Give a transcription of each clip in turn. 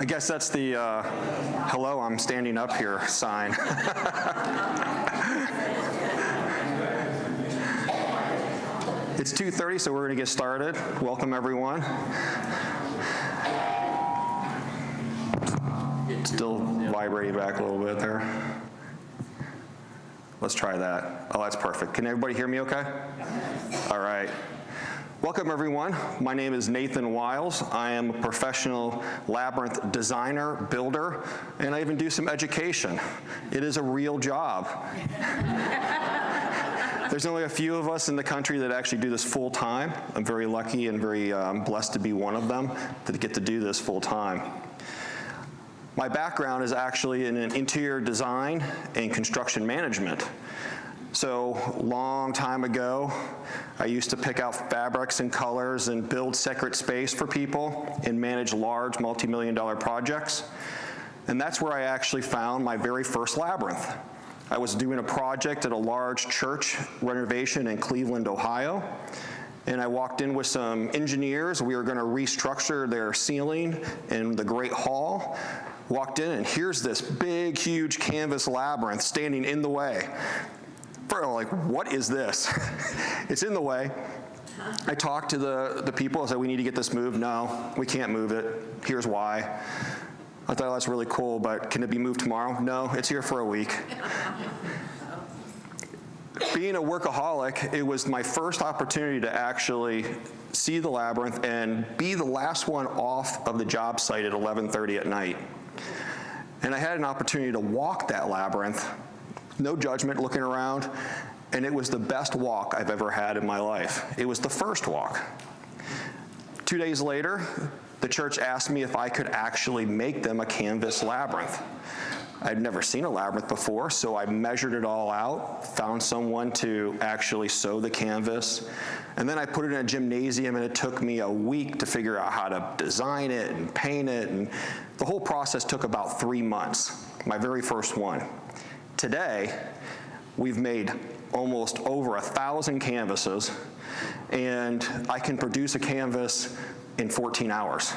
guess that's the hello, I'm standing up here sign. It's 2:30, so we're going to get started. Welcome, everyone. Still vibrating back a little bit there. Let's try that. Oh, that's perfect. Can everybody hear me okay? All right. Welcome, everyone. My name is Nathan Wiles. I am a professional labyrinth designer, builder, and I even do some education. It is a real job. There's only a few of us in the country that actually do this full time. I'm very lucky and very blessed to be one of them to get to do this full time. My background is actually in interior design and construction management. So long time ago, I used to pick out fabrics and colors and build sacred space for people and manage large multi-million-dollar projects. And that's where I actually found my very first labyrinth. I was doing a project at a large church renovation in Cleveland, Ohio. And I walked in with some engineers. We were going to restructure their ceiling in the Great Hall. Walked in, and here's this big, huge canvas labyrinth standing in the way. Like, what is this? It's in the way. I talked to the people. I said, we need to get this moved. No, we can't move it. Here's why. I thought, that's really cool, but can it be moved tomorrow? No, it's here for a week. Being a workaholic, it was my first opportunity to actually see the labyrinth and be the last one off of the job site at 11:30 at night. And I had an opportunity to walk that labyrinth, no judgment, looking around, and it was the best walk I've ever had in my life. It was the first walk. 2 days later, the church asked me if I could actually make them a canvas labyrinth. I'd never seen a labyrinth before, so I measured it all out, found someone to actually sew the canvas, and then I put it in a gymnasium, and it took me a week to figure out how to design it and paint it, and the whole process took about 3 months, my very first one. Today, we've made almost over 1,000 canvases, and I can produce a canvas in 14 hours.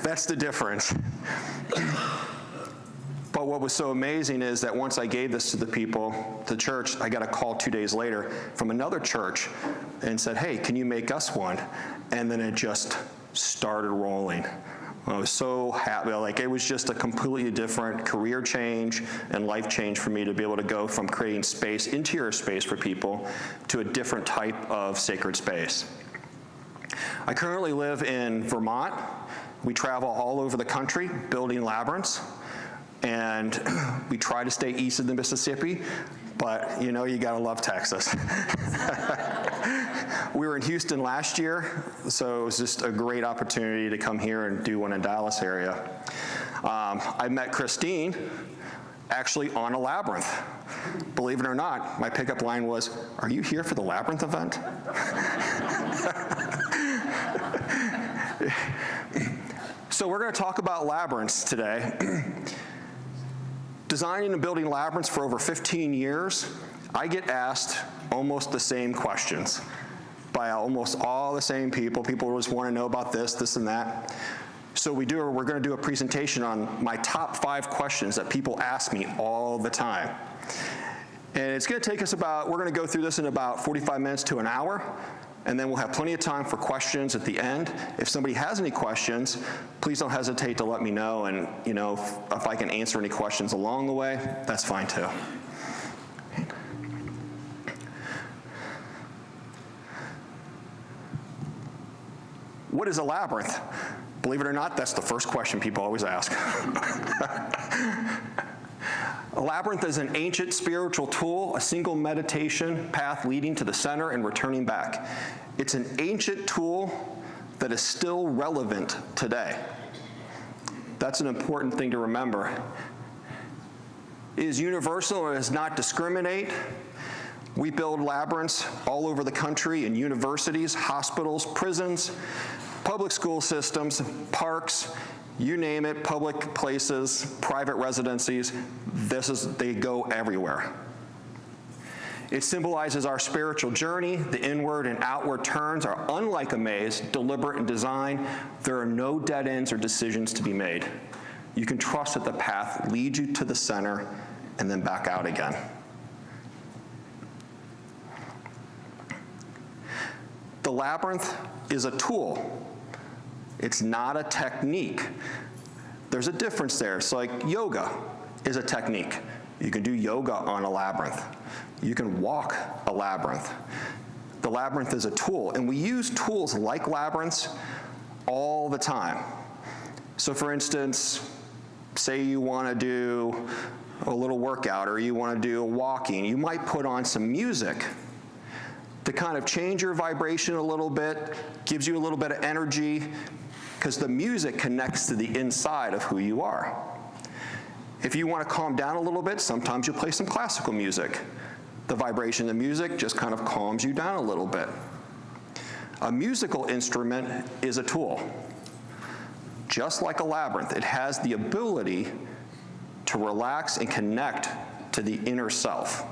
That's the difference. But what was so amazing is that once I gave this to the people, the church, I got a call 2 days later from another church and said, hey, can you make us one? And then it just started rolling. I was so happy. Like, it was just a completely different career change and life change for me to be able to go from creating space, interior space for people, to a different type of sacred space. I currently live in Vermont. We travel all over the country building labyrinths, and we try to stay east of the Mississippi, but you know, you gotta love Texas. We were in Houston last year, so it was just a great opportunity to come here and do one in Dallas area. I met Christine actually on a labyrinth. Believe it or not, my pickup line was, are you here for the labyrinth event? So we're going to talk about labyrinths today. Designing and building labyrinths for over 15 years, I get asked almost the same questions by almost all the same people. People just want to know about this, this, and that. So we're going to do a presentation on my top 5 questions that people ask me all the time. And it's going to take us we're going to go through this in about 45 minutes to an hour. And then we'll have plenty of time for questions at the end. If somebody has any questions, please don't hesitate to let me know. And you know, if I can answer any questions along the way, that's fine too. What is a labyrinth? Believe it or not, that's the first question people always ask. A labyrinth is an ancient spiritual tool, a single meditation path leading to the center and returning back. It's an ancient tool that is still relevant today. That's an important thing to remember. It is universal and does not discriminate. We build labyrinths all over the country in universities, hospitals, prisons, public school systems, parks, you name it, public places, private residencies, they go everywhere. It symbolizes our spiritual journey. The inward and outward turns are, unlike a maze, deliberate in design. There are no dead ends or decisions to be made. You can trust that the path leads you to the center and then back out again. The labyrinth is a tool. It's not a technique. There's a difference there. It's like yoga is a technique. You can do yoga on a labyrinth. You can walk a labyrinth. The labyrinth is a tool, and we use tools like labyrinths all the time. So for instance, say you want to do a little workout or you want to do a walking, you might put on some music to kind of change your vibration a little bit, gives you a little bit of energy, because the music connects to the inside of who you are. If you want to calm down a little bit, sometimes you play some classical music. The vibration of the music just kind of calms you down a little bit. A musical instrument is a tool. Just like a labyrinth, it has the ability to relax and connect to the inner self.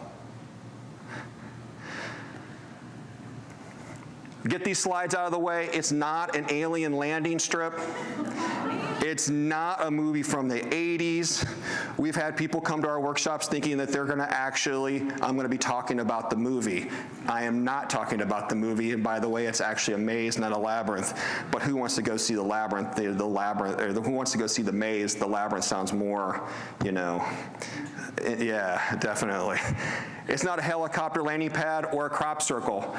Get these slides out of the way. It's not an alien landing strip. It's not a movie from the 80s. We've had people come to our workshops thinking that they're going to actually, I'm going to be talking about the movie. I am not talking about the movie, and by the way, it's actually a maze, not a labyrinth. But who wants to go see the labyrinth? The labyrinth, or who wants to go see the maze? The labyrinth sounds more, you know, yeah, definitely. It's not a helicopter landing pad or a crop circle.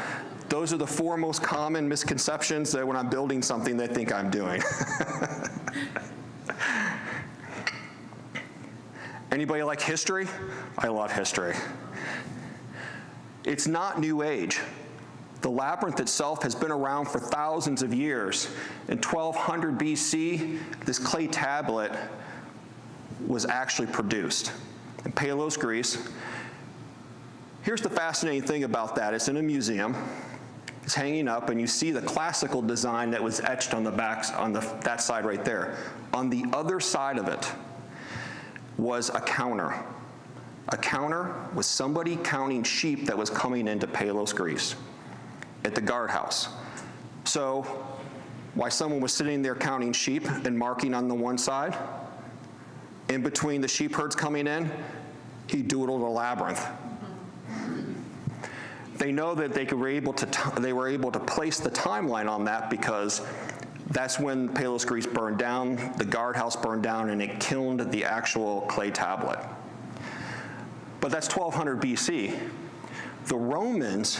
Those are the four most common misconceptions that when I'm building something they think I'm doing. Anybody like history? I love history. It's not New Age. The labyrinth itself has been around for thousands of years. In 1200 BC, this clay tablet was actually produced in Palos, Greece. Here's the fascinating thing about that. It's in a museum. It's hanging up, and you see the classical design that was etched on the back, on that side right there. On the other side of it was a counter. A counter was somebody counting sheep that was coming into Palos, Greece, at the guardhouse. So, while someone was sitting there counting sheep and marking on the one side, in between the sheep herds coming in, he doodled a labyrinth. They know that they were able to place the timeline on that because that's when Palos, Greece burned down, the guardhouse burned down, and it kilned the actual clay tablet. But that's 1200 BC. The Romans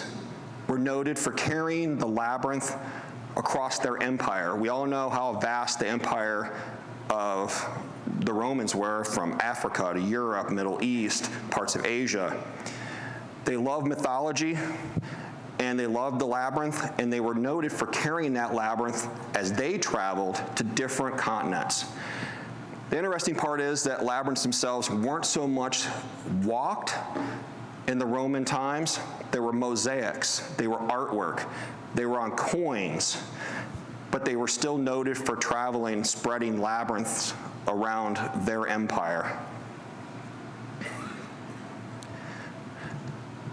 were noted for carrying the labyrinth across their empire. We all know how vast the empire of the Romans were, from Africa to Europe, Middle East, parts of Asia. They loved mythology, and they loved the labyrinth, and they were noted for carrying that labyrinth as they traveled to different continents. The interesting part is that labyrinths themselves weren't so much walked in the Roman times. They were mosaics, they were artwork, they were on coins, but they were still noted for traveling, spreading labyrinths around their empire.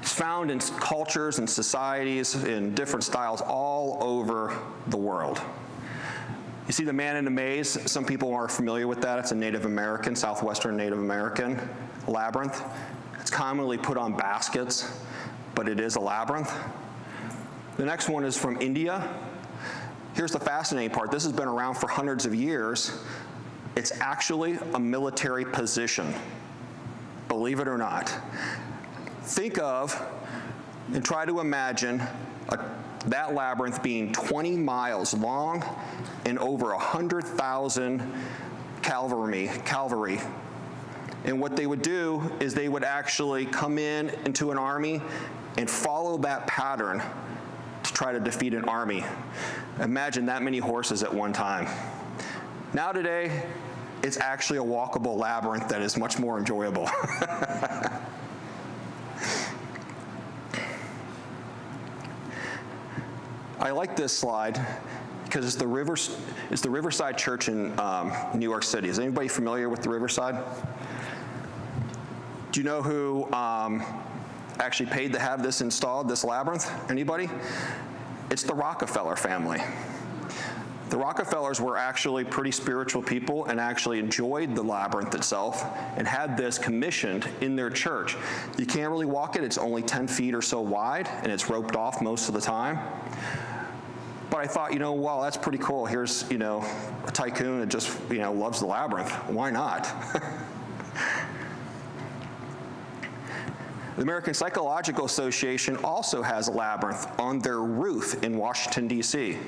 It's found in cultures and societies in different styles all over the world. You see the man in the maze, some people are familiar with that. It's a Native American, Southwestern Native American labyrinth. It's commonly put on baskets, but it is a labyrinth. The next one is from India. Here's the fascinating part. This has been around for hundreds of years. It's actually a military position, believe it or not. Think of and try to imagine that labyrinth being 20 miles long and over 100,000 cavalry. And what they would do is they would actually come into an army and follow that pattern to try to defeat an army. Imagine that many horses at one time. Now today, it's actually a walkable labyrinth that is much more enjoyable. I like this slide because it's the Riverside Church in New York City. Is anybody familiar with the Riverside? Do you know who actually paid to have this installed, this labyrinth? Anybody? It's the Rockefeller family. The Rockefellers were actually pretty spiritual people and actually enjoyed the labyrinth itself and had this commissioned in their church. You can't really walk it. It's only 10 feet or so wide, and it's roped off most of the time. But I thought, wow, that's pretty cool. Here's, a tycoon that just, loves the labyrinth. Why not? The American Psychological Association also has a labyrinth on their roof in Washington, D.C.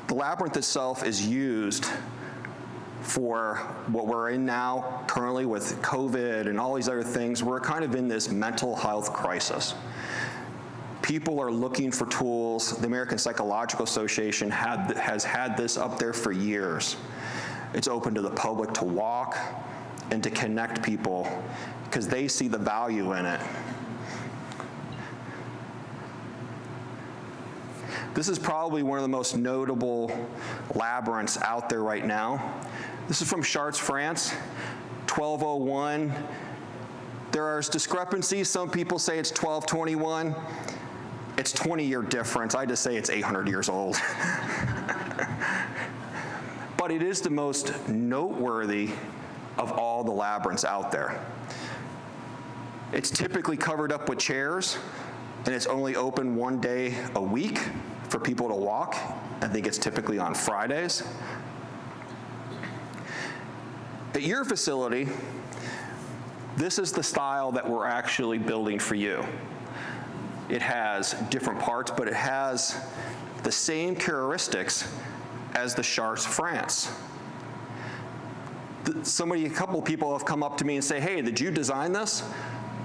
The labyrinth itself is used for what we're in now currently with COVID and all these other things. We're kind of in this mental health crisis. People are looking for tools. The American Psychological Association has had this up there for years. It's open to the public to walk and to connect people because they see the value in it. This is probably one of the most notable labyrinths out there right now. This is from Chartres, France, 1201. There are discrepancies. Some people say it's 1221. It's 20-year difference. I just say it's 800 years old. But it is the most noteworthy of all the labyrinths out there. It's typically covered up with chairs, and it's only open one day a week for people to walk. I think it's typically on Fridays. At your facility, this is the style that we're actually building for you. It has different parts, but it has the same characteristics as the Chartres, France. A couple people have come up to me and say, hey, did you design this?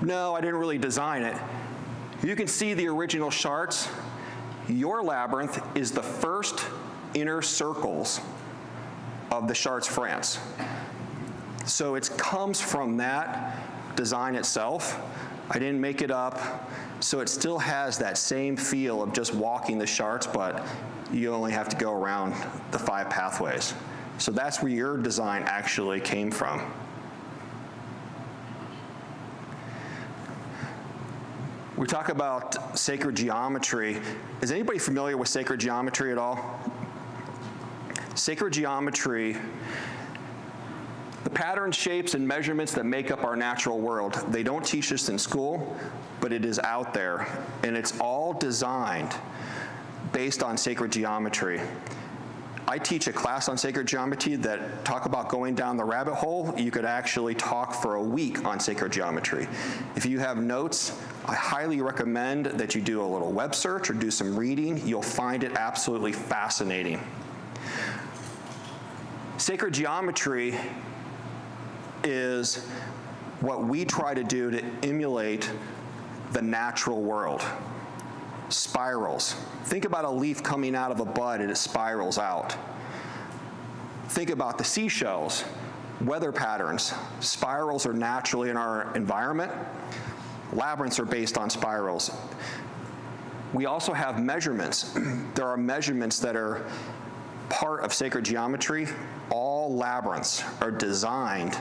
No, I didn't really design it. You can see the original Chartres. Your labyrinth is the first inner circles of the Chartres, France. So it comes from that design itself. I didn't make it up. So it still has that same feel of just walking the Chartres, but you only have to go around the 5 pathways. So that's where your design actually came from. We talk about sacred geometry. Is anybody familiar with sacred geometry at all? Sacred geometry, the patterns, shapes, and measurements that make up our natural world, they don't teach this in school, but it is out there, and it's all designed based on sacred geometry. I teach a class on sacred geometry that talk about going down the rabbit hole. You could actually talk for a week on sacred geometry. If you have notes, I highly recommend that you do a little web search or do some reading. You'll find it absolutely fascinating. Sacred geometry is what we try to do to emulate the natural world. Spirals. Think about a leaf coming out of a bud and it spirals out. Think about the seashells, weather patterns. Spirals are naturally in our environment. Labyrinths are based on spirals. We also have measurements. There are measurements that are part of sacred geometry. All labyrinths are designed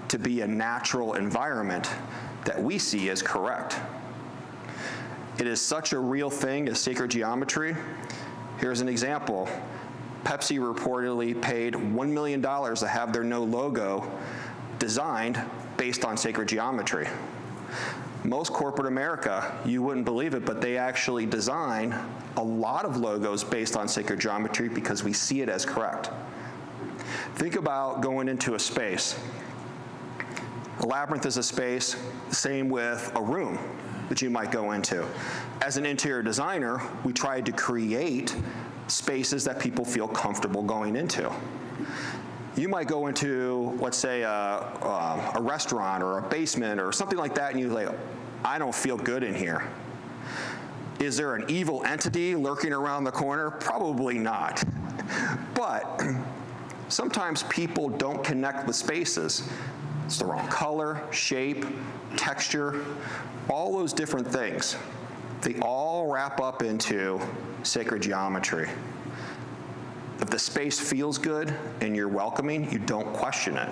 to be a natural environment that we see as correct. It is such a real thing as sacred geometry. Here's an example. Pepsi reportedly paid $1 million to have their no logo designed based on sacred geometry. Most corporate America, you wouldn't believe it, but they actually design a lot of logos based on sacred geometry because we see it as correct. Think about going into a space. A labyrinth is a space, same with a room that you might go into. As an interior designer, we tried to create spaces that people feel comfortable going into. You might go into, let's say, a restaurant or a basement or something like that, and you're like, I don't feel good in here. Is there an evil entity lurking around the corner? Probably not. But sometimes people don't connect with spaces. It's the wrong color, shape, texture, all those different things. They all wrap up into sacred geometry. If the space feels good and you're welcoming, you don't question it.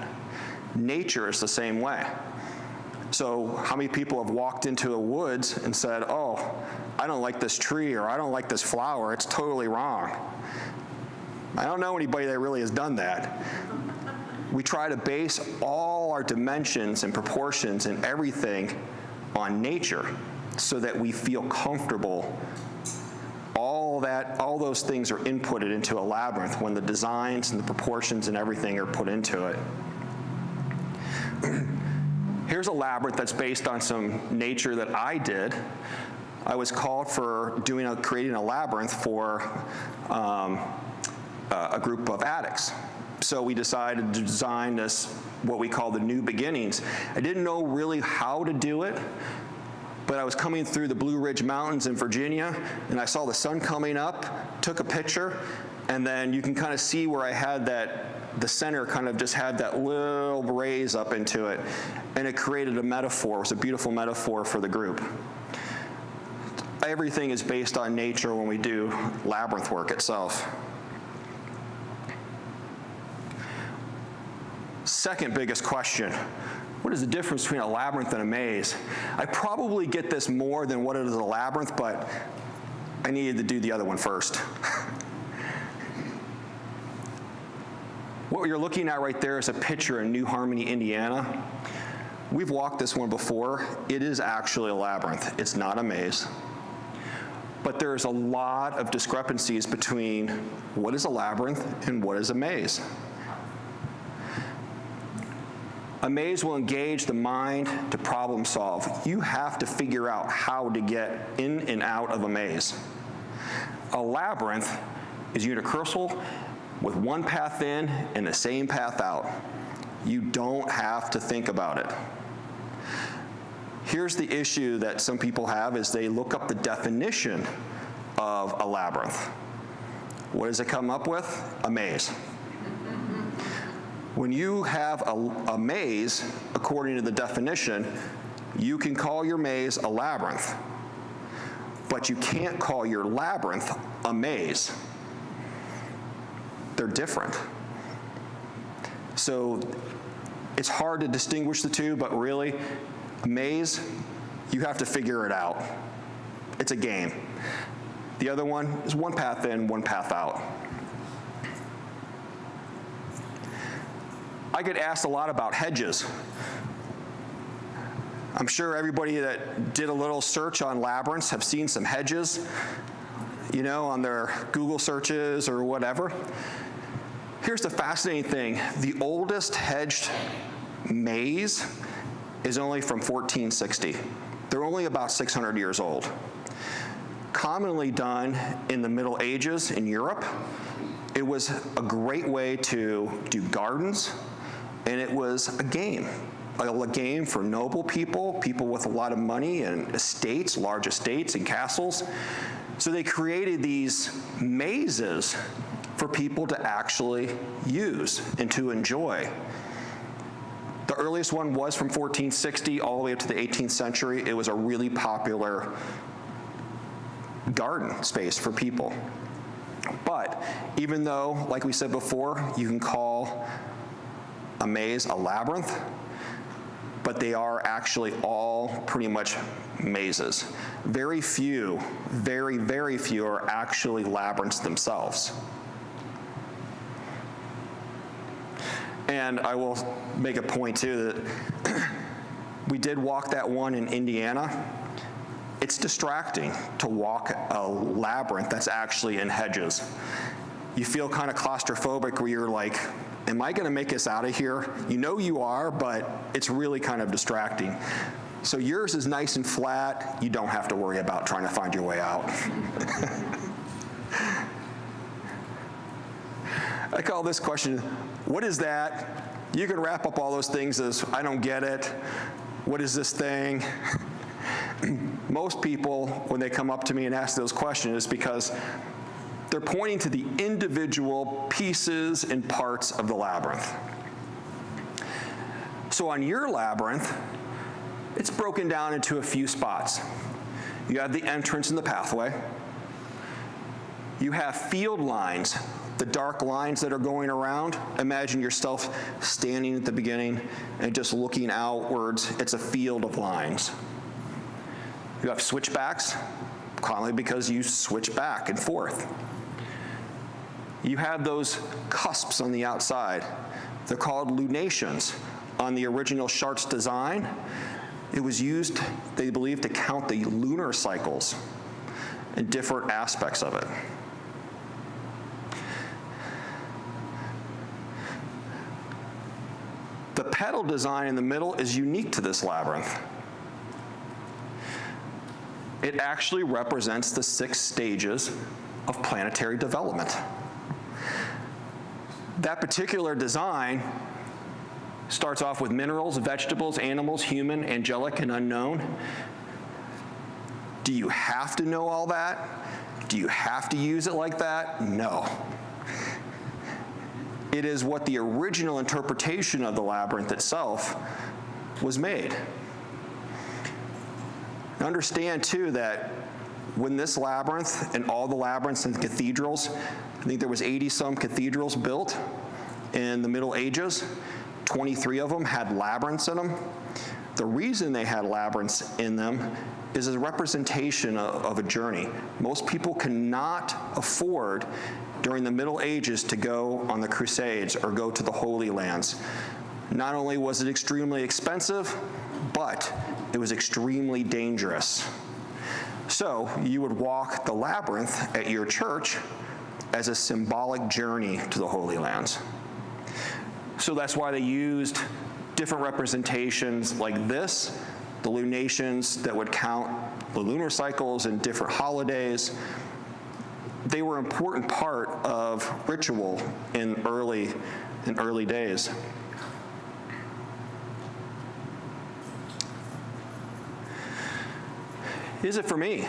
Nature is the same way. So how many people have walked into a woods and said, oh, I don't like this tree, or I don't like this flower, it's totally wrong? I don't know anybody that really has done that. We try to base all our dimensions and proportions and everything on nature so that we feel comfortable. All those things are inputted into a labyrinth when the designs and the proportions and everything are put into it. Here's a labyrinth that's based on some nature that I did. I was called for creating a labyrinth for a group of addicts. So we decided to design this, what we call the New Beginnings. I didn't know really how to do it, but I was coming through the Blue Ridge Mountains in Virginia, and I saw the sun coming up, took a picture, and then you can kind of see where I had the center kind of just had that little raise up into it, and it created a metaphor. It was a beautiful metaphor for the group. Everything is based on nature when we do labyrinth work itself. Second biggest question, what is the difference between a labyrinth and a maze? I probably get this more than what it is a labyrinth, but I needed to do the other one first. What you're looking at right there is a picture in New Harmony, Indiana. We've walked this one before. It is actually a labyrinth. It's not a maze. But there's a lot of discrepancies between what is a labyrinth and what is a maze. A maze will engage the mind to problem solve. You have to figure out how to get in and out of a maze. A labyrinth is unicursal with one path in and the same path out. You don't have to think about it. Here's the issue that some people have is they look up the definition of a labyrinth. What does it come up with? A maze. When you have a maze, according to the definition, you can call your maze a labyrinth, but you can't call your labyrinth a maze. They're different. So it's hard to distinguish the two, but really, a maze, you have to figure it out. It's a game. The other one is one path in, one path out. I get asked a lot about hedges. I'm sure everybody that did a little search on labyrinths have seen some hedges, you know, on their Google searches or whatever. Here's the fascinating thing. The oldest hedged maze is only from 1460. They're only about 600 years old. Commonly done in the Middle Ages in Europe. It was a great way to do gardens, and it was a game for noble people, people with a lot of money and estates, large estates and castles. So they created these mazes for people to actually use and to enjoy. The earliest one was from 1460 all the way up to the 18th century. It was a really popular garden space for people. But even though, like we said before, you can call a maze a labyrinth, but they are actually all pretty much mazes. Very few, very, very few are actually labyrinths themselves. And I will make a point too that we did walk that one in Indiana. It's distracting to walk a labyrinth that's actually in hedges. You feel kind of claustrophobic where you're like, am I gonna make us out of here? You know you are, but it's really kind of distracting. So yours is nice and flat. You don't have to worry about trying to find your way out. I call this question, what is that? You can wrap up all those things as, I don't get it. What is this thing? Most people, when they come up to me and ask those questions, is because they're pointing to the individual pieces and parts of the labyrinth. So on your labyrinth, it's broken down into a few spots. You have the entrance and the pathway. You have field lines the dark lines that are going around, imagine yourself standing at the beginning and just looking outwards. It's a field of lines. You have switchbacks, commonly because you switch back and forth. You have those cusps on the outside. They're called lunations. On the original Chart's design, it was used, they believe, to count the lunar cycles and different aspects of it. The petal design in the middle is unique to this labyrinth. It actually represents the 6 stages of planetary development. That particular design starts off with minerals, vegetables, animals, human, angelic, and unknown. Do you have to know all that? Do you have to use it like that? No. It is what the original interpretation of the labyrinth itself was made. Understand, too, that when this labyrinth and all the labyrinths and cathedrals, I think there was 80-some cathedrals built in the Middle Ages, 23 of them had labyrinths in them. The reason they had labyrinths in them is a representation of a journey. Most people cannot afford during the Middle Ages to go on the Crusades or go to the Holy Lands. Not only was it extremely expensive, but it was extremely dangerous. So you would walk the labyrinth at your church as a symbolic journey to the Holy Lands. So that's why they used different representations like this, the lunations that would count the lunar cycles and different holidays. They were an important part of ritual in early days. Is it for me?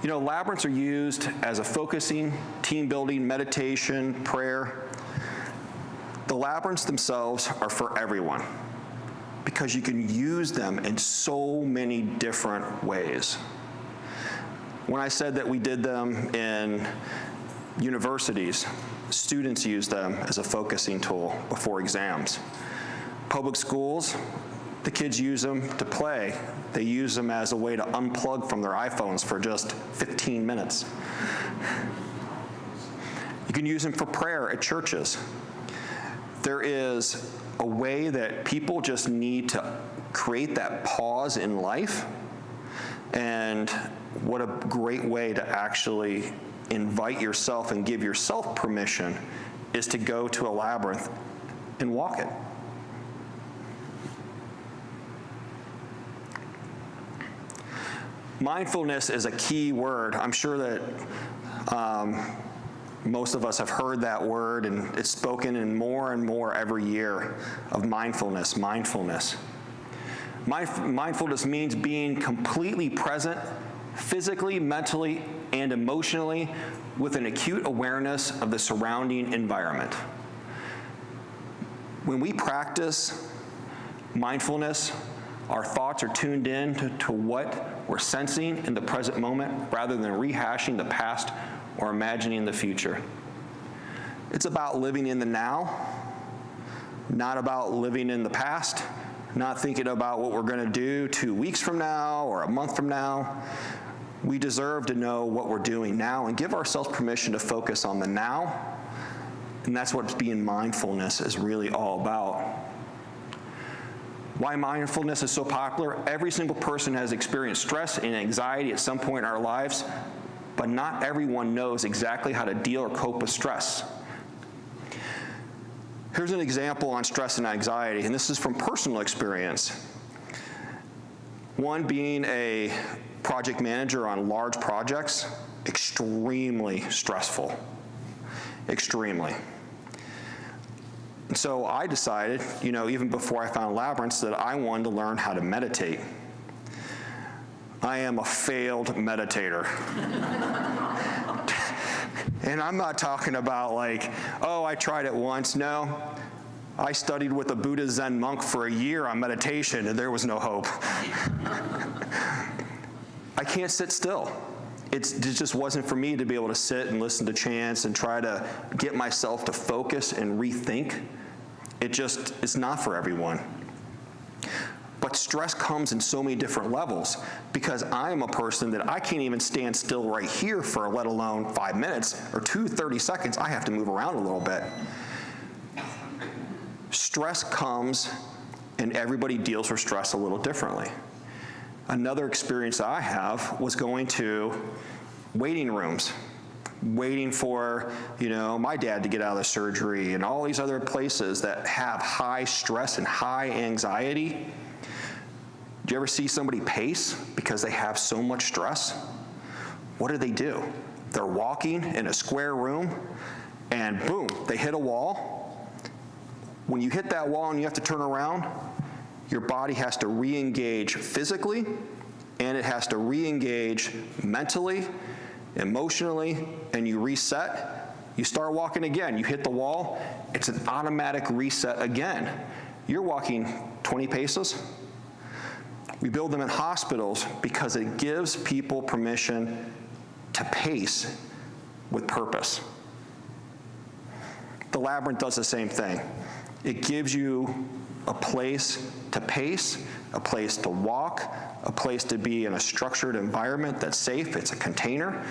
You know, labyrinths are used as a focusing, team building, meditation, prayer. The labyrinths themselves are for everyone because you can use them in so many different ways. When I said that we did them in universities, students use them as a focusing tool before exams. Public schools, the kids use them to play. They use them as a way to unplug from their iPhones for just 15 minutes. You can use them for prayer at churches. There is a way that people just need to create that pause in life, and what a great way to actually invite yourself and give yourself permission is to go to a labyrinth and walk it. Mindfulness is a key word. I'm sure that most of us have heard that word, and it's spoken in more and more every year of mindfulness. Mindfulness means being completely present, physically, mentally, and emotionally, with an acute awareness of the surrounding environment. When we practice mindfulness, our thoughts are tuned in to what we're sensing in the present moment rather than rehashing the past or imagining the future. It's about living in the now, not about living in the past, not thinking about what we're going to do 2 weeks from now or a month from now. We deserve to know what we're doing now and give ourselves permission to focus on the now, and that's what being mindfulness is really all about. Why mindfulness is so popular? Every single person has experienced stress and anxiety at some point in our lives, but not everyone knows exactly how to deal or cope with stress. Here's an example on stress and anxiety, and this is from personal experience. One, being a project manager on large projects, extremely stressful, extremely. And so I decided, even before I found Labyrinths, that I wanted to learn how to meditate. I am a failed meditator. And I'm not talking about I tried it once. No, I studied with a Buddhist Zen monk for a year on meditation, and there was no hope. I can't sit still. It just wasn't for me to be able to sit and listen to chants and try to get myself to focus and rethink. It's not for everyone. But stress comes in so many different levels, because I am a person that I can't even stand still right here for let alone 5 minutes or 30 seconds. I have to move around a little bit. Stress comes, and everybody deals with stress a little differently. Another experience I have was going to waiting rooms, waiting for, my dad to get out of the surgery, and all these other places that have high stress and high anxiety. Do you ever see somebody pace because they have so much stress? What do? They're walking in a square room, and boom, they hit a wall. When you hit that wall and you have to turn around, your body has to re-engage physically, and it has to re-engage mentally, emotionally, and you reset. You start walking again. You hit the wall. It's an automatic reset again. You're walking 20 paces. We build them in hospitals because it gives people permission to pace with purpose. The Labyrinth does the same thing. It gives you a place to pace, a place to walk, a place to be in a structured environment that's safe, it's a container,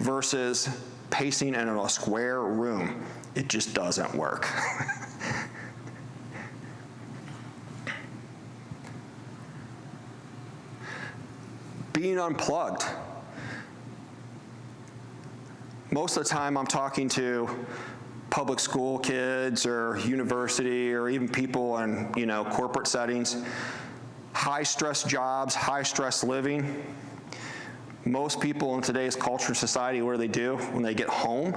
versus pacing in a square room. It just doesn't work. Being unplugged. Most of the time I'm talking to public school kids or university or even people in corporate settings, high stress jobs, high stress living. Most people in today's culture and society, what do? When they get home,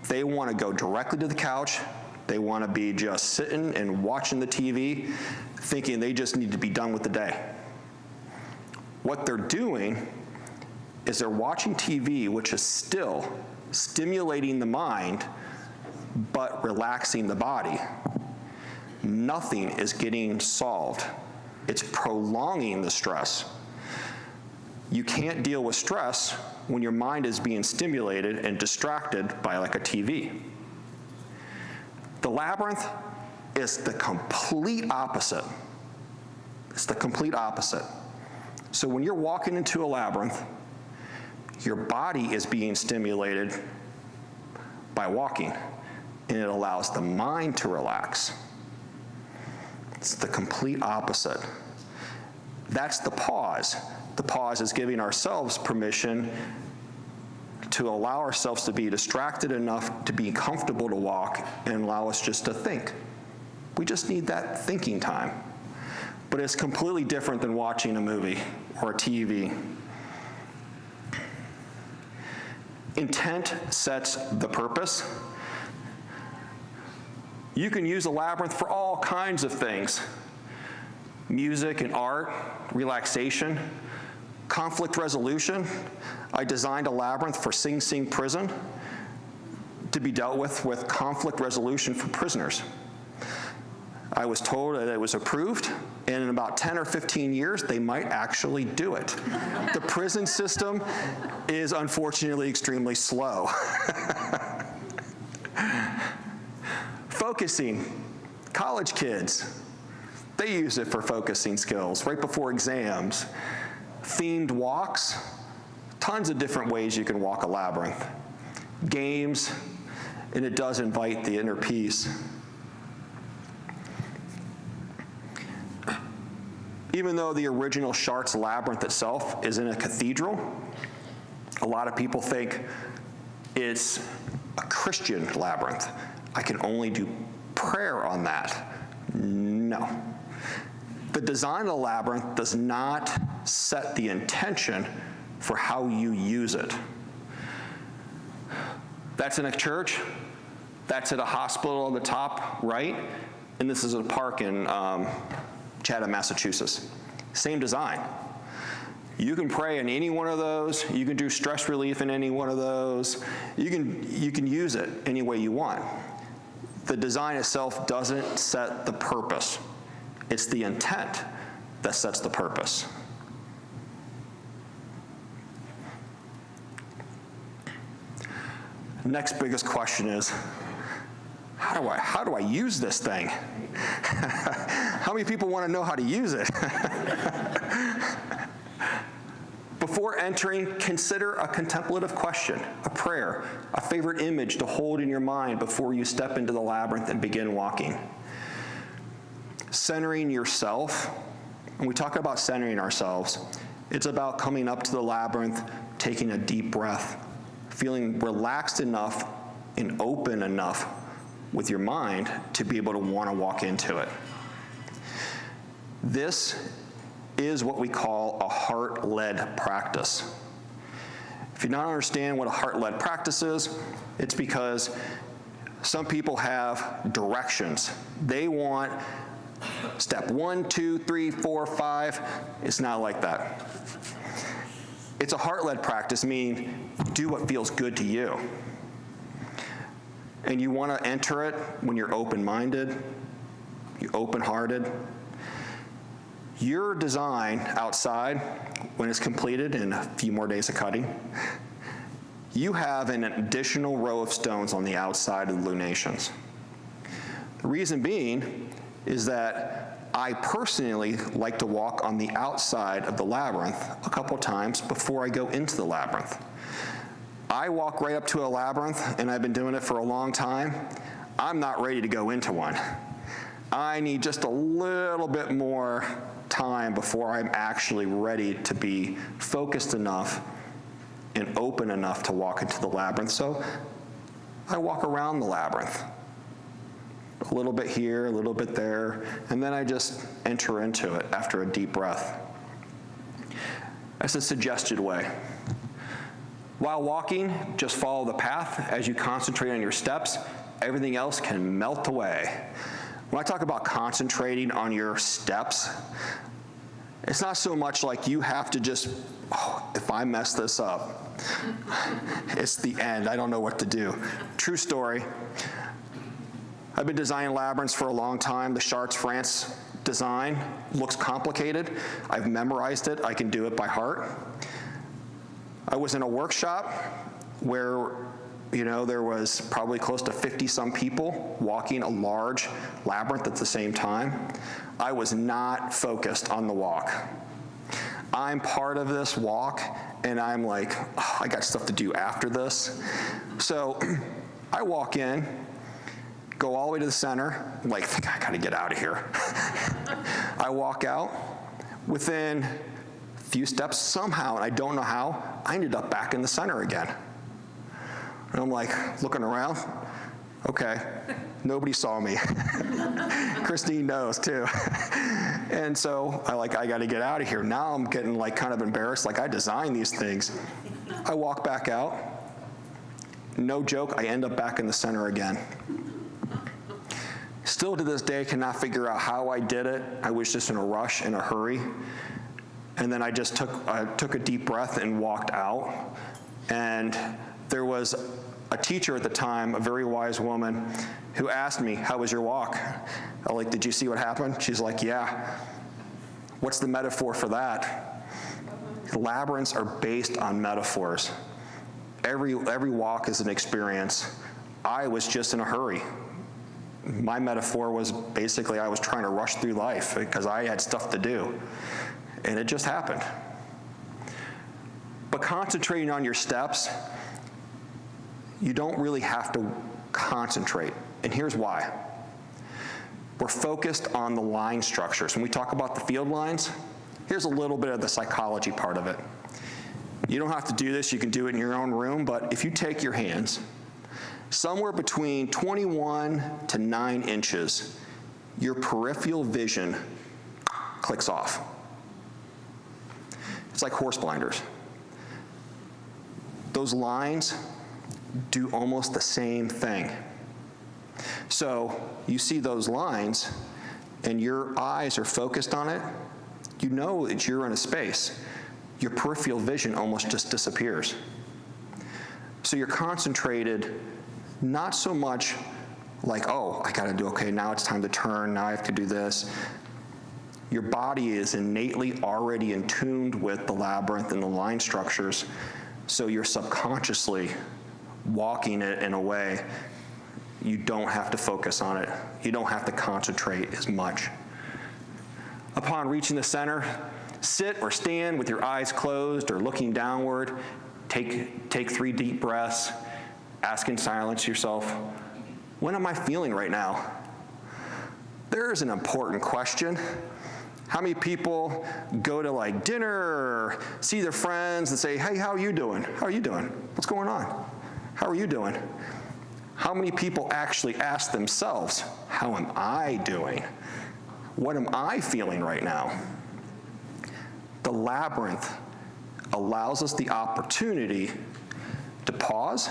they want to go directly to the couch. They want to be just sitting and watching the TV, thinking they just need to be done with the day. What they're doing is they're watching TV, which is still stimulating the mind, but relaxing the body. Nothing is getting solved. It's prolonging the stress. You can't deal with stress when your mind is being stimulated and distracted by like a TV. The Labyrinth is the complete opposite. It's the complete opposite. So when you're walking into a labyrinth, your body is being stimulated by walking, and it allows the mind to relax. It's the complete opposite. That's the pause. The pause is giving ourselves permission to allow ourselves to be distracted enough to be comfortable to walk and allow us just to think. We just need that thinking time. But it's completely different than watching a movie or a TV. Intent sets the purpose. You can use a labyrinth for all kinds of things. Music and art, relaxation, conflict resolution. I designed a labyrinth for Sing Sing Prison to be dealt with conflict resolution for prisoners. I was told that it was approved, and in about 10 or 15 years, they might actually do it. The prison system is unfortunately extremely slow. Focusing. College kids, they use it for focusing skills right before exams. Themed walks, tons of different ways you can walk a labyrinth. Games, and it does invite the inner peace. Even though the original Chartres Labyrinth itself is in a cathedral, a lot of people think it's a Christian labyrinth. I can only do prayer on that. No. The design of the labyrinth does not set the intention for how you use it. That's in a church, that's at a hospital on the top right, and this is a park in Chatham, Massachusetts. Same design. You can pray in any one of those. You can do stress relief in any one of those. You can use it any way you want. The design itself doesn't set the purpose. It's the intent that sets the purpose. Next biggest question is, how do I use this thing? How many people want to know how to use it? Before entering, consider a contemplative question, a prayer, a favorite image to hold in your mind before you step into the labyrinth and begin walking. Centering yourself, when we talk about centering ourselves, it's about coming up to the labyrinth, taking a deep breath, feeling relaxed enough and open enough with your mind to be able to want to walk into it. This is what we call a heart-led practice. If you don't understand what a heart-led practice is, it's because some people have directions. They want step 1, 2, 3, 4, 5. It's not like that. It's a heart-led practice, meaning do what feels good to you. And you want to enter it when you're open-minded, you're open-hearted. Your design outside, when it's completed in a few more days of cutting, you have an additional row of stones on the outside of the lunations. The reason being is that I personally like to walk on the outside of the labyrinth a couple times before I go into the labyrinth. I walk right up to a labyrinth, and I've been doing it for a long time. I'm not ready to go into one. I need just a little bit more time before I'm actually ready to be focused enough and open enough to walk into the labyrinth. So I walk around the labyrinth, a little bit here, a little bit there, and then I just enter into it after a deep breath. That's a suggested way. While walking, just follow the path. As you concentrate on your steps, everything else can melt away. When I talk about concentrating on your steps, it's not so much like you have to just, oh, if I mess this up, it's the end. I don't know what to do. True story. I've been designing labyrinths for a long time. The Chartres-France design looks complicated. I've memorized it. I can do it by heart. I was in a workshop where, there was probably close to 50-some people walking a large labyrinth at the same time. I was not focused on the walk. I'm part of this walk, and I'm like, oh, I got stuff to do after this. So I walk in, go all the way to the center, like, I gotta get out of here. I walk out. Within a few steps, somehow, and I don't know how, I ended up back in the center again. And I'm like, looking around, okay, nobody saw me. Christine knows too. And so I gotta get out of here. Now I'm getting kind of embarrassed, I designed these things. I walk back out. No joke, I end up back in the center again. Still to this day, cannot figure out how I did it. I was just in a rush, in a hurry. And then I just took a deep breath and walked out. And there was a teacher at the time, a very wise woman, who asked me, how was your walk? I'm like, did you see what happened? She's like, yeah. What's the metaphor for that? Labyrinths are based on metaphors. Every walk is an experience. I was just in a hurry. My metaphor was basically I was trying to rush through life because I had stuff to do. And it just happened. But concentrating on your steps, you don't really have to concentrate. And here's why. We're focused on the line structures. When we talk about the field lines, here's a little bit of the psychology part of it. You don't have to do this. You can do it in your own room. But if you take your hands, somewhere between 21 to 9 inches, your peripheral vision clicks off. It's like horse blinders. Those lines do almost the same thing. So you see those lines and your eyes are focused on it, you know that you're in a space. Your peripheral vision almost just disappears. So you're concentrated not so much like, oh, I gotta do, okay, now it's time to turn, now I have to do this. Your body is innately already in tune with the labyrinth and the line structures, so you're subconsciously walking it in a way you don't have to focus on it. You don't have to concentrate as much. Upon reaching the center, sit or stand with your eyes closed or looking downward. Take 3 deep breaths. Ask in silence yourself, what am I feeling right now? There is an important question. How many people go to like dinner or see their friends and say, hey, how are you doing? How are you doing? What's going on? How are you doing? How many people actually ask themselves, how am I doing? What am I feeling right now? The labyrinth allows us the opportunity to pause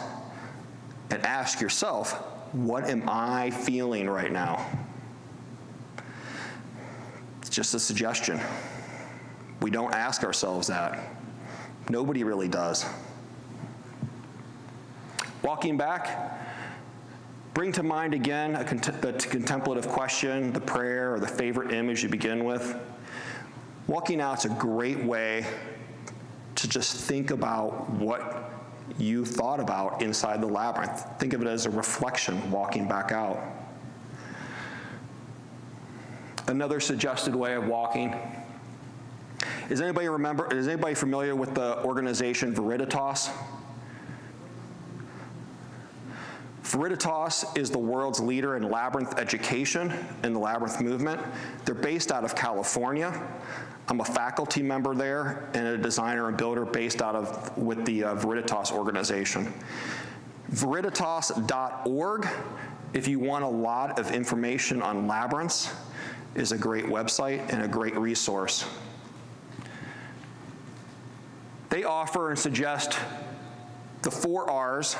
and ask yourself, what am I feeling right now? It's just a suggestion. We don't ask ourselves that. Nobody really does. Walking back, bring to mind again the contemplative question, the prayer, or the favorite image you begin with. Walking out's a great way to just think about what you thought about inside the labyrinth. Think of it as a reflection walking back out. Another suggested way of walking. Is anybody familiar with the organization Veriditas? Veriditas is the world's leader in labyrinth education and the labyrinth movement. They're based out of California. I'm a faculty member there and a designer and builder based with the Veriditas organization. Veriditas.org, if you want a lot of information on labyrinths, is a great website and a great resource. They offer and suggest the 4 R's: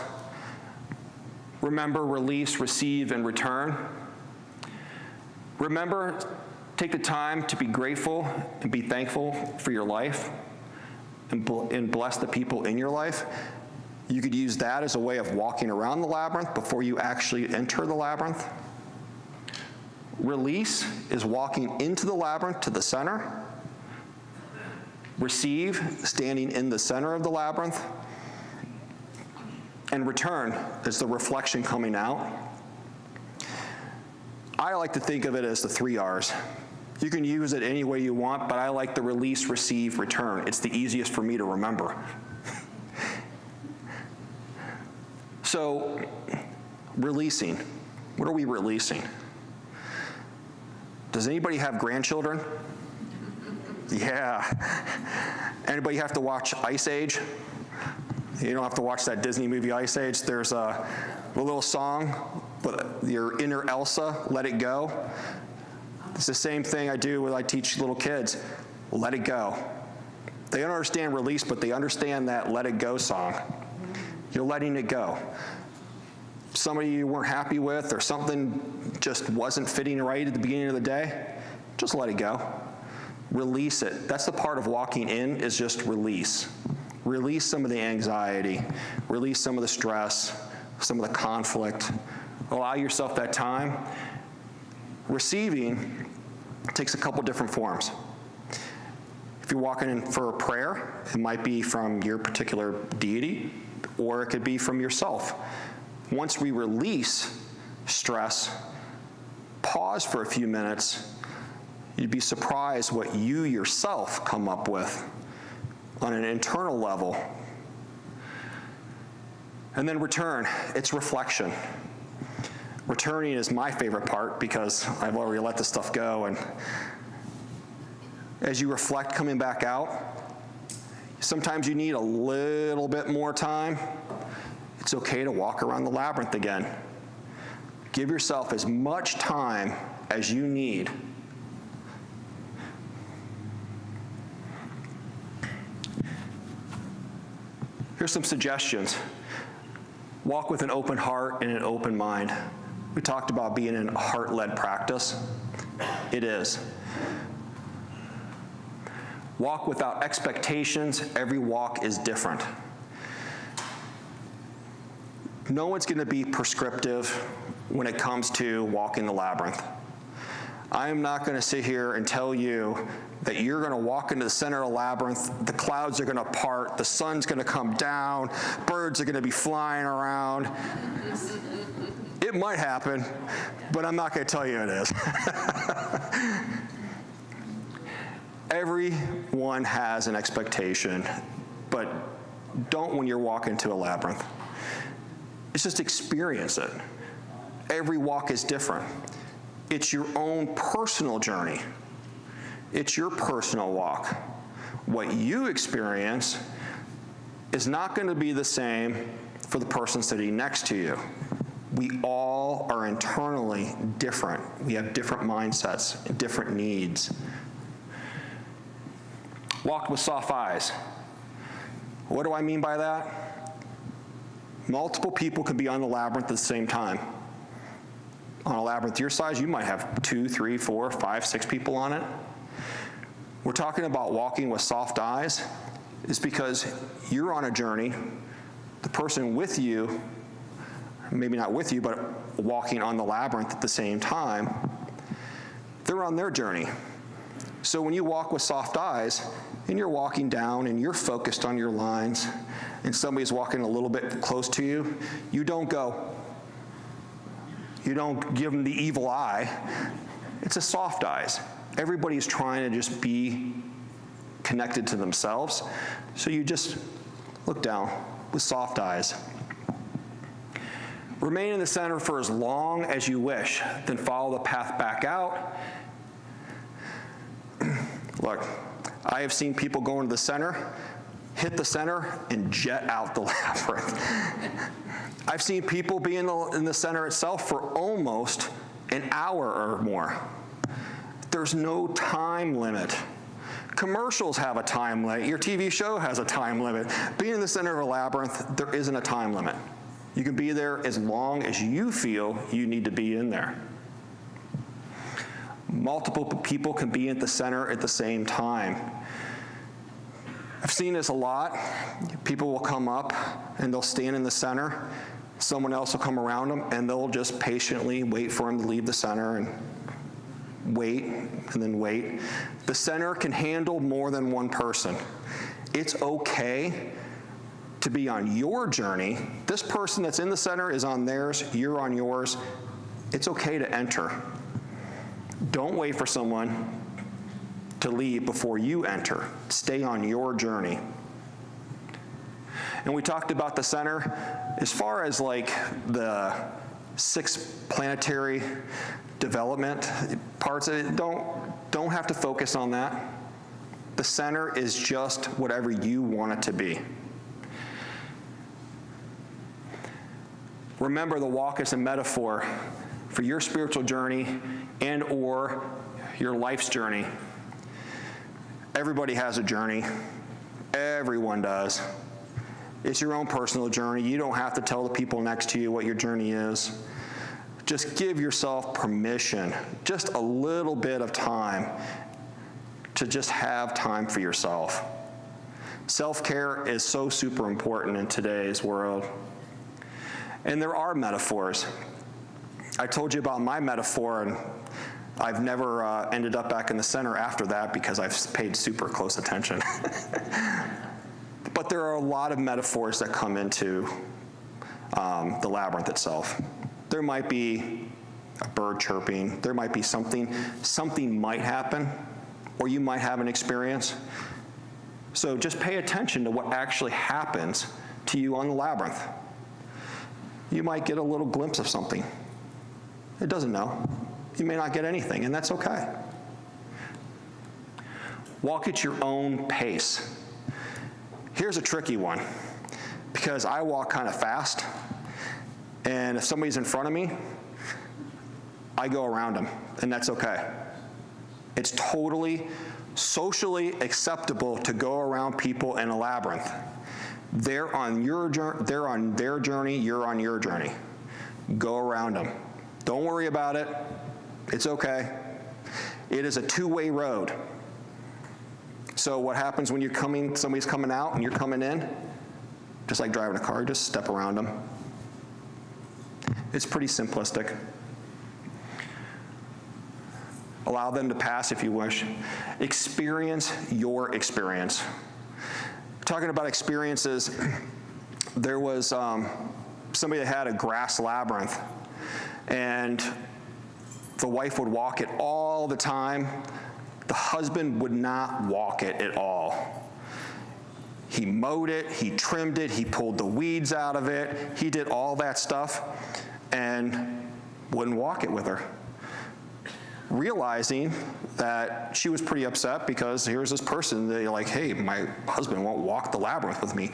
remember, release, receive, and return. Remember, take the time to be grateful and be thankful for your life and bless the people in your life. You could use that as a way of walking around the labyrinth before you actually enter the labyrinth. Release is walking into the labyrinth to the center. Receive, standing in the center of the labyrinth. And return is the reflection coming out. I like to think of it as the 3 R's. You can use it any way you want, but I like the release, receive, return. It's the easiest for me to remember. So, releasing. What are we releasing? Does anybody have grandchildren? Yeah. Anybody have to watch Ice Age? You don't have to watch that Disney movie Ice Age. There's a little song, your inner Elsa, let it go. It's the same thing I do when I teach little kids. Let it go. They don't understand release, but they understand that let it go song. You're letting it go. Somebody you weren't happy with or something just wasn't fitting right at the beginning of the day, just let it go. Release it. That's the part of walking in, is just release. Release some of the anxiety. Release some of the stress, some of the conflict. Allow yourself that time. Receiving takes a couple different forms. If you're walking in for a prayer, it might be from your particular deity, or it could be from yourself. Once we release stress, pause for a few minutes, you'd be surprised what you yourself come up with on an internal level. And then return, it's reflection. Returning is my favorite part because I've already let this stuff go, and as you reflect coming back out, sometimes you need a little bit more time. It's okay to walk around the labyrinth again. Give yourself as much time as you need. Here's some suggestions. Walk with an open heart and an open mind. We talked about being in a heart-led practice. It is. Walk without expectations. Every walk is different. No one's going to be prescriptive when it comes to walking the labyrinth. I am not going to sit here and tell you that you're going to walk into the center of the labyrinth, the clouds are going to part, the sun's going to come down, birds are going to be flying around. It might happen, but I'm not going to tell you it is. Everyone has an expectation, but don't when you're walking to a labyrinth. It's just experience it. Every walk is different. It's your own personal journey. It's your personal walk. What you experience is not going to be the same for the person sitting next to you. We all are internally different. We have different mindsets and different needs. Walk with soft eyes. What do I mean by that? Multiple people can be on the labyrinth at the same time. On a labyrinth your size, you might have 2, 3, 4, 5, 6 people on it. We're talking about walking with soft eyes is because you're on a journey. The person with you, maybe not with you, but walking on the labyrinth at the same time, they're on their journey. So when you walk with soft eyes, and you're walking down and you're focused on your lines, and somebody's walking a little bit close to you, you don't go. You don't give them the evil eye. It's a soft eyes. Everybody's trying to just be connected to themselves, so you just look down with soft eyes. Remain in the center for as long as you wish, then follow the path back out. Look, I have seen people go into the center, hit the center, and jet out the labyrinth. I've seen people be in the center itself for almost an hour or more. There's no time limit. Commercials have a time limit. Your TV show has a time limit. Being in the center of a labyrinth, there isn't a time limit. You can be there as long as you feel you need to be in there. Multiple people can be at the center at the same time. I've seen this a lot. People will come up and they'll stand in the center. Someone else will come around them and they'll just patiently wait for him to leave the center and wait and then wait. The center can handle more than one person. It's okay to be on your journey. This person that's in the center is on theirs, you're on yours. It's okay to enter. Don't wait for someone to leave before you enter. Stay on your journey. And we talked about the center as far as like the 6 planetary development parts of it. Don't have to focus on that. The center is just whatever you want it to be. Remember, the walk is a metaphor for your spiritual journey and or your life's journey. Everybody has a journey. Everyone does. It's your own personal journey. You don't have to tell the people next to you what your journey is. Just give yourself permission, just a little bit of time to just have time for yourself. Self-care is so super important in today's world. And there are metaphors. I told you about my metaphor, and I've never ended up back in the center after that because I've paid super close attention. But there are a lot of metaphors that come into the labyrinth itself. There might be a bird chirping. There might be something might happen, or you might have an experience. So just pay attention to what actually happens to you on the labyrinth. You might get a little glimpse of something. It doesn't know. You may not get anything, and that's okay. Walk at your own pace. Here's a tricky one, because I walk kind of fast, and if somebody's in front of me, I go around them, and that's okay. It's totally socially acceptable to go around people in a labyrinth. They're on their journey, you're on your journey. Go around them. Don't worry about it. It's okay. It is a two-way road. So what happens when you're somebody's coming out and you're coming in? Just like driving a car, just step around them. It's pretty simplistic. A Allow them to pass if you wish. Experience your experience. Talking about experiences, there was somebody that had a grass labyrinth, and the wife would walk it all the time. The husband would not walk it at all. He mowed it, he trimmed it, he pulled the weeds out of it, he did all that stuff, and wouldn't walk it with her. Realizing that she was pretty upset because here's this person, they're like, hey, my husband won't walk the labyrinth with me.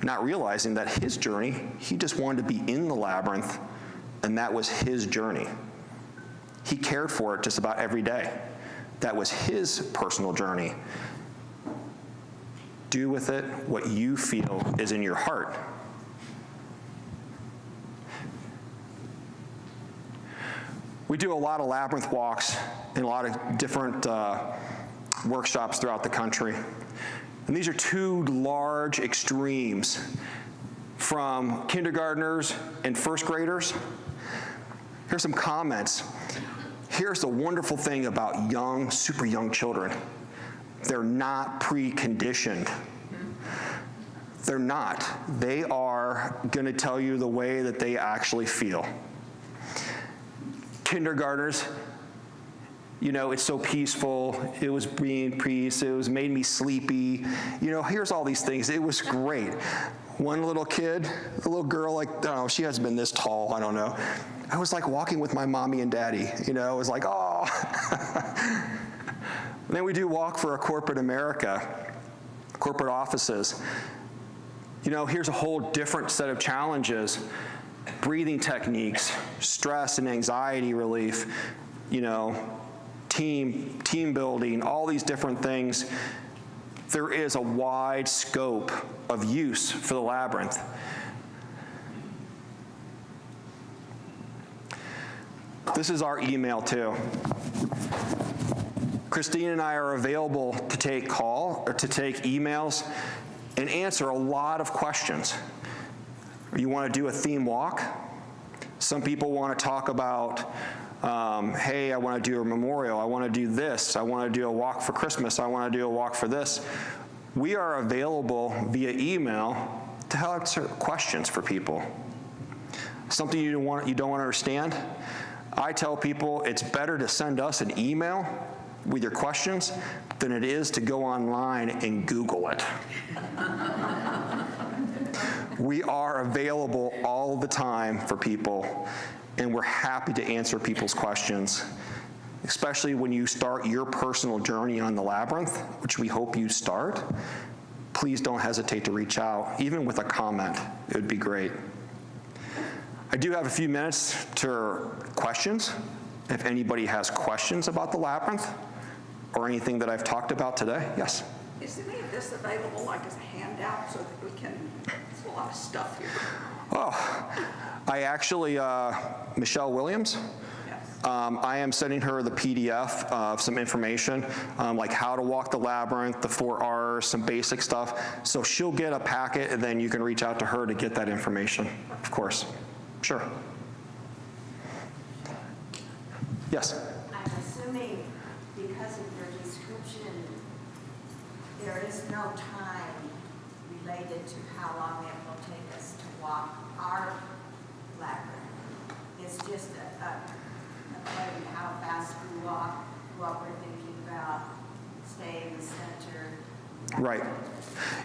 Not realizing that his journey, he just wanted to be in the labyrinth, and that was his journey. He cared for it just about every day. That was his personal journey. Do with it what you feel is in your heart. We do a lot of labyrinth walks in a lot of different workshops throughout the country. And these are two large extremes from kindergartners and first graders. Here's some comments. Here's the wonderful thing about young, super young children. They're not preconditioned. They're not. They are going to tell you the way that they actually feel. Kindergartners, you know, it's so peaceful. It was bringing peace. It was made me sleepy. You know, here's all these things. It was great. One little kid, a little girl, like, I don't know, she hasn't been this tall, I don't know. I was like walking with my mommy and daddy. You know, it was like, oh. And then we do walk for a corporate America, corporate offices. You know, here's a whole different set of challenges. Breathing techniques, stress and anxiety relief, you know, team building, all these different things. There is a wide scope of use for the labyrinth. This is our email too. Christine and I are available to take call or to take emails and answer a lot of questions. You want to do a theme walk? Some people want to talk about, hey, I want to do a memorial. I want to do this. I want to do a walk for Christmas. I want to do a walk for this. We are available via email to answer questions for people. Something you don't want to understand? I tell people it's better to send us an email with your questions than it is to go online and Google it. We are available all the time for people, and we're happy to answer people's questions, especially when you start your personal journey on the labyrinth, which we hope you start. Please don't hesitate to reach out, even with a comment. It would be great. I do have a few minutes to questions. If anybody has questions about the labyrinth or anything that I've talked about today, yes? Is any of this available like as a handout so that we can, it's a lot of stuff here. Oh, I actually, Michelle Williams, Yes. I am sending her the PDF of some information, like how to walk the labyrinth, the 4 R's, some basic stuff. So she'll get a packet, and then you can reach out to her to get that information, of course. Sure. Yes? I'm assuming because of your description, there is no time related to how long it will take us to walk our labyrinth. It's just a question how fast we walk, what we're thinking about, stay in the center. Right.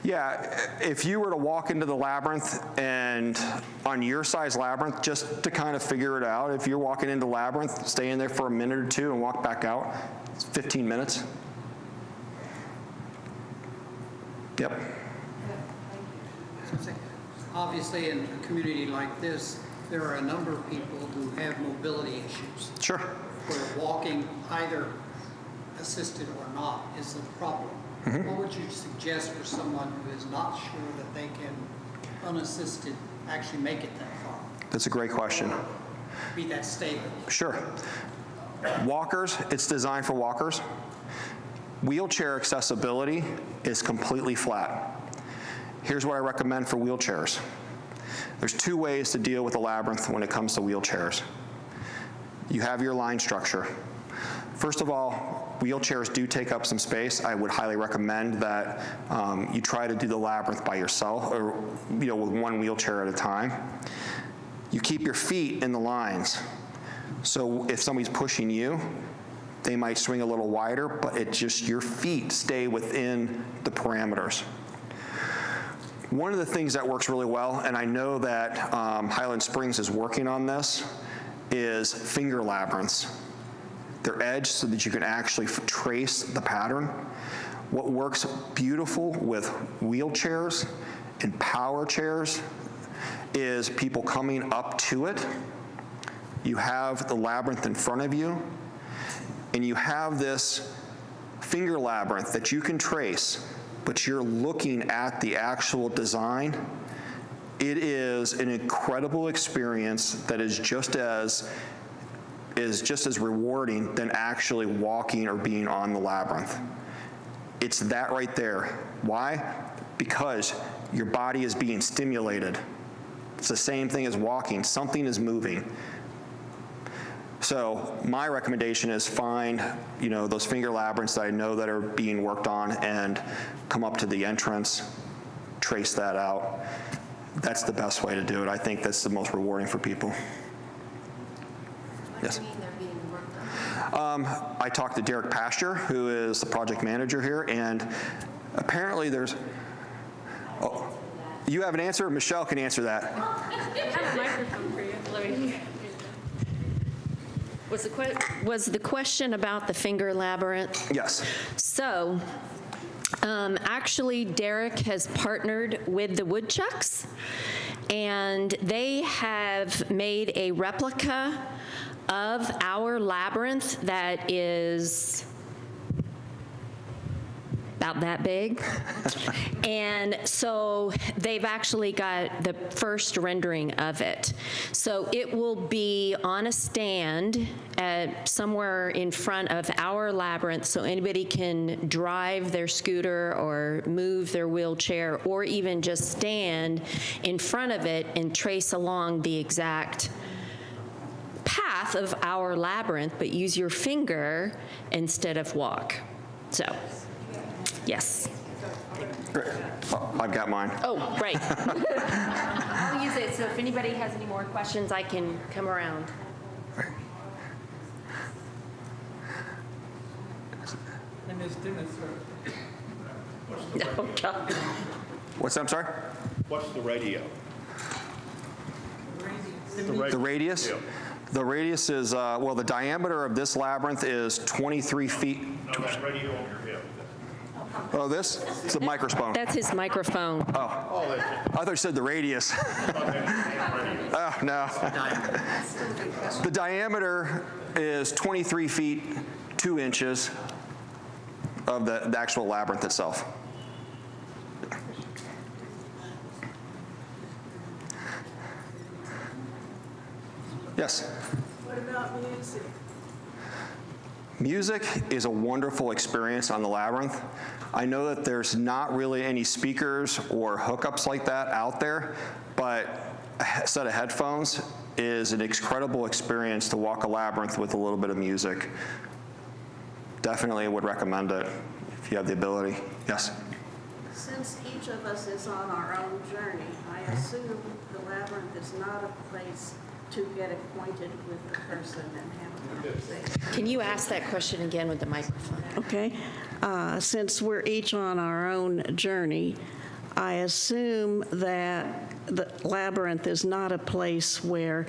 Yeah, if you were to walk into the labyrinth and on your size labyrinth, just to kind of figure it out, if you're walking into labyrinth, stay in there for a minute or two and walk back out, it's 15 minutes. Yep. Obviously, in a community like this, there are a number of people who have mobility issues, Sure. where walking, either assisted or not, is the problem. What would you suggest for someone who is not sure that they can, unassisted, actually make it that far? That's a great question. Be that stable? Sure. Walkers, it's designed for walkers. Wheelchair accessibility is completely flat. Here's what I recommend for wheelchairs. There's 2 ways to deal with a labyrinth when it comes to wheelchairs. You have your line structure. First of all, wheelchairs do take up some space. I would highly recommend that you try to do the labyrinth by yourself, or with one wheelchair at a time. You keep your feet in the lines. So if somebody's pushing you, they might swing a little wider, but your feet stay within the parameters. One of the things that works really well, and I know that Highland Springs is working on this, is finger labyrinths. They're edged so that you can actually trace the pattern. What works beautiful with wheelchairs and power chairs is people coming up to it. You have the labyrinth in front of you, and you have this finger labyrinth that you can trace, but you're looking at the actual design. It is an incredible experience that is just as rewarding than actually walking or being on the labyrinth. It's that right there. Why? Because your body is being stimulated. It's the same thing as walking. Something is moving. So my recommendation is find, those finger labyrinths that I know that are being worked on and come up to the entrance, trace that out. That's the best way to do it. I think that's the most rewarding for people. Yes? What do you mean they're being worked on? I talked to Derek Pasture, who is the project manager here, and apparently there's, you have an answer? Michelle can answer that. I have a microphone for you. Let me. Was the question about the finger labyrinth? Yes. So, actually, Derek has partnered with the Woodchucks, and they have made a replica of our labyrinth that is about that big. And so they've actually got the first rendering of it. So it will be on a stand somewhere in front of our labyrinth, so anybody can drive their scooter or move their wheelchair or even just stand in front of it and trace along the exact path of our labyrinth, but use your finger instead of walk. So, yes. Great. Oh, I've got mine. Oh, right. I'll use it, so if anybody has any more questions, I can come around. Oh, God. What's that? I'm sorry? What's the radio? The radius? Yeah. The radius is, the diameter of this labyrinth is 23 feet. No, that radio on your hip. Oh, this? It's a microphone. That's his microphone. Oh, that's I thought you said the radius. Oh, no. The diameter is 23 feet, 2 inches of the actual labyrinth itself. Yes? What about music? Music is a wonderful experience on the labyrinth. I know that there's not really any speakers or hookups like that out there, but a set of headphones is an incredible experience to walk a labyrinth with a little bit of music. Definitely would recommend it if you have the ability. Yes? Since each of us is on our own journey, I assume the labyrinth is not a place to get acquainted with the person and have a conversation. Can you ask that question again with the microphone? Okay. Since we're each on our own journey, I assume that the labyrinth is not a place where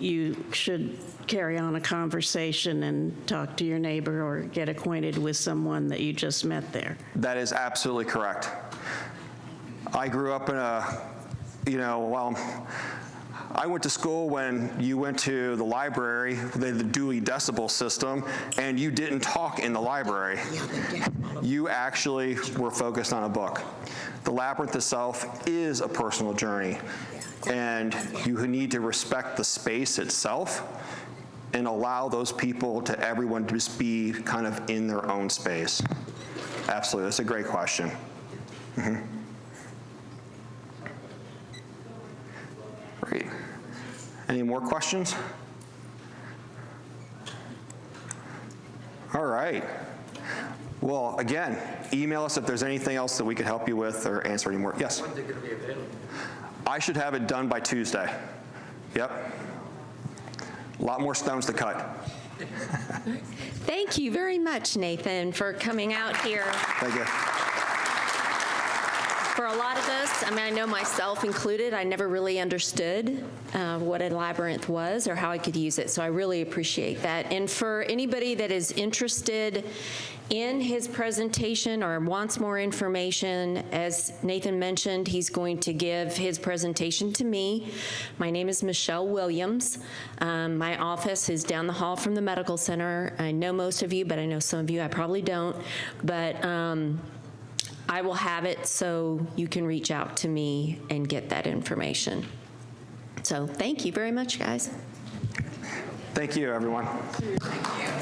you should carry on a conversation and talk to your neighbor or get acquainted with someone that you just met there. That is absolutely correct. I grew up in I went to school when you went to the library, the Dewey Decibel System, and you didn't talk in the library. You actually were focused on a book. The labyrinth itself is a personal journey, and you need to respect the space itself and allow those people everyone to just be kind of in their own space. Absolutely, that's a great question. Mm-hmm. Great. Any more questions? right. Well, again, email us if there's anything else that we could help you with or answer any more. Yes? When's it going to be available? I should have it done by Tuesday. Yep. A lot more stones to cut. Thank you very much, Nathan, for coming out here. Thank you. For a lot of us, I mean, I know myself included, I never really understood what a labyrinth was or how I could use it, so I really appreciate that. And for anybody that is interested in his presentation or wants more information, as Nathan mentioned, he's going to give his presentation to me. My name is Michelle Williams. My office is down the hall from the medical center. I know most of you, but I know some of you I probably don't. But I will have it so you can reach out to me and get that information. So thank you very much, guys. Thank you, everyone. Thank you.